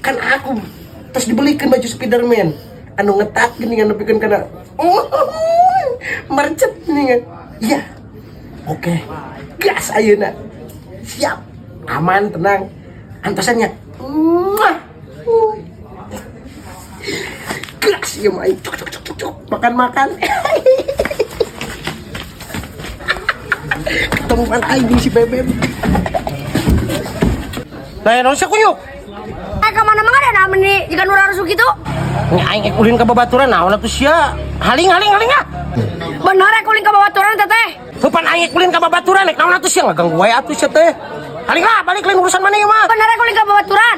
kan aku terus dibelikan baju Spiderman anu ngetak gini kan bikin karena mercet nih kan. Iya. Oke. Gas ayeuna. Siap. Aman, tenang. Antosannya. Gas ya main. Cuk. Makan. Ketemuan aing si Bebem. Nah, non sia kuyuk. Kemana mana ada nama nih jika nurang rusuk itu? Aing ulin ke babaturan naon atuh sia? Haling ah. Benar ulin ke babaturan teteh. Heupan aing ulin ke babaturan nek naon atuh sia ngaganggu wae atuh sia teh. Haling lah balik lain urusan mana ieu mah. Benar ulin ke babaturan.